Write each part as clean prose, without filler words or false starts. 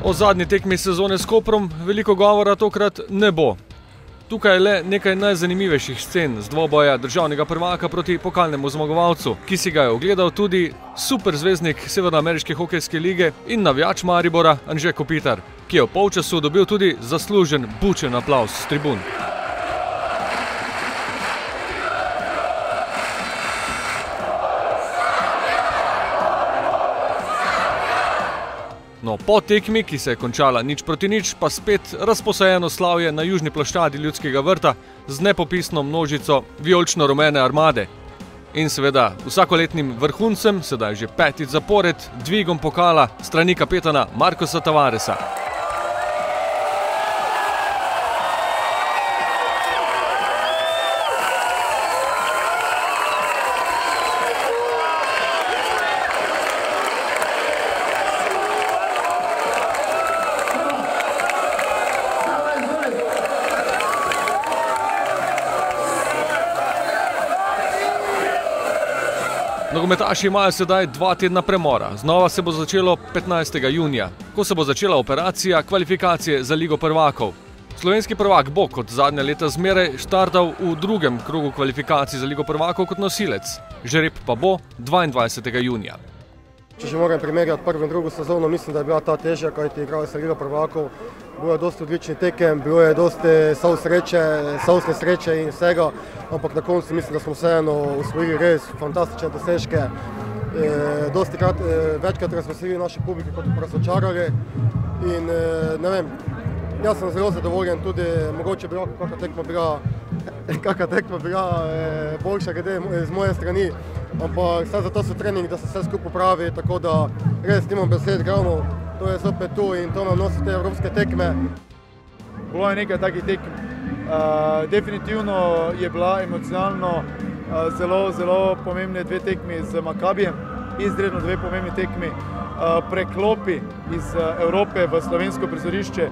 O zadnji tekmi sezone s Koprom veliko govora tokrat ne bo. Tukaj je le nekaj najzanimivejših scen z dvoboja državnega prvaka proti pokalnemu zmagovalcu, ki si ga je ogledal tudi superzvezdnik Severnoameriške hokejske lige in navijač Maribora Anže Kopitar, ki je v polčasu dobil tudi zaslužen bučen aplavz s tribun. No, po tekmi, ki se je končala 0:0, pa spet razposajeno slavje na južni ploščadi Ljudskega vrta z nepopisno množico vijolično-rumene armade. In seveda vsakoletnim vrhuncem, sedaj že 5. zapored, dvigom pokala strani kapetana Marcosa Tavaresa. Nogometaši imajo sedaj 2 tedna premora. Znova se bo začelo 15. junija, ko se bo začela operacija kvalifikacije za Ligo prvakov. Slovenski prvak bo kot zadnja leta zmeraj štartal v drugem krogu kvalifikacij za Ligo prvakov kot nosilec. Žreb pa bo 22. junija. Če že moram primerjati prvo in drugo sezono, mislim, da je bila ta težja, kajti igrali se Liga prvakov. Bilo je dosti odličnih tekem, bilo je dosti solstne sreče in vsega, ampak na koncu mislim, da smo vseeno osvojili res fantastične dosežke. Večkrat razveselili naše publike kot razočarali in ne vem, jaz sem zelo zadovoljen, tudi mogoče bi lahko kakšna tekma bila boljša glede z moje strani, ampak vse zato so treningi, da se vse skupaj popravi, tako da res nimam besed, glavno to je zopet tu in to nam nosi te evropske tekme. Bilo je nekaj takih tekem. Definitivno je bila emocionalno zelo pomembne 2 tekmi z Makabijem, izredno 2 pomembni tekmi. Preklopi iz Evrope v slovensko prizorišče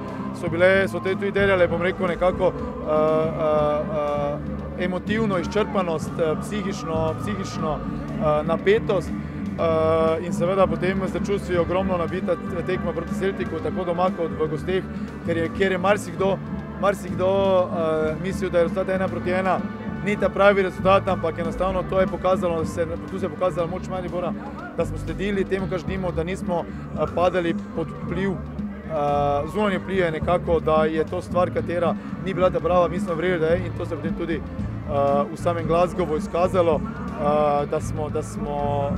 so te tudi delale, bom rekel, nekako emotivno izčrpanost, psihično napetost in seveda potem z začustvi ogromno nabita tekma proti Celticu, tako doma kot v gosteh, kjer je marsikdo mislil, da je rezultat 1:1, ni ta pravi rezultat, ampak enostavno tu se je pokazala moč Maribora, da smo sledili temu, kar želimo, da nismo padali pod vpliv zunanje vplive nekako, da je to stvar, katera ni bila ta prava, mi smo verjeli, da je, in to se potem tudi v samem Glasgowu izkazalo, da smo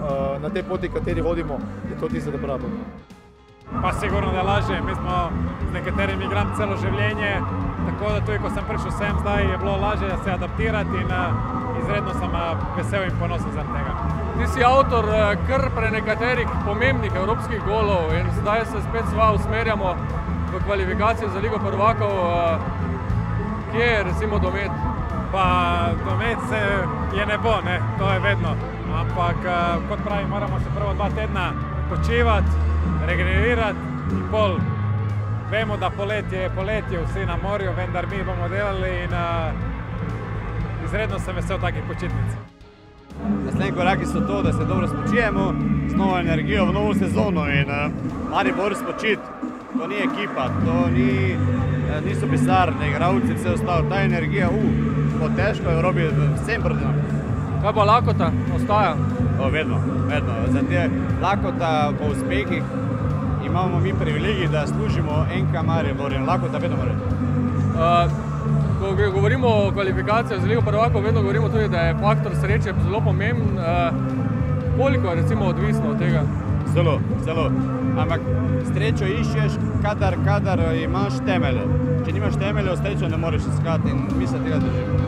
na tej poti, kateri hodimo, je to tisto, da pravo. Pa sigurno da laže, mi smo z nekaterimi igram celo življenje, tako da tudi ko sem prišel sem, zdaj je bilo lažje se adaptirati in izredno sem vesel in ponosen zaradi tega. Ti si avtor kar nekaterih pomembnih evropskih golov in zdaj se spet sva usmerjamo v kvalifikacije za Ligo prvakov. Kje je recimo domet? Pa domet je ne bo, ne, to je vedno, ampak kot pravi, moramo se prvo 2 tedna počivati, regenerirati in pol. Vemo, da poletje, vsi na morju, vendar mi bomo delali in izredno sem vesel takih počitnic. Naslednji koraki so to, da se dobro spočijemo, z novo energijo v novo sezono in Maribor spočit. To ni ekipa, to niso pisarne, igralci, vse ostalo. Ta energija, bo težko v Evropi vsem proti nam. Kaj pa lakota ostaja? Vedno. Za te lakota po uspehih imamo mi privilegij, da služimo NK Maribor in lakota vedno mora. Ko govorimo o kvalifikacijah za Ligo prvakov, vedno govorimo tudi, da je faktor sreče zelo pomemben. Koliko je recimo odvisno od tega? Zelo. Ampak srečo iščeš, kadar imaš temelje. Če nimaš temeljev, srečo ne moreš iskati in mi se tega držimo.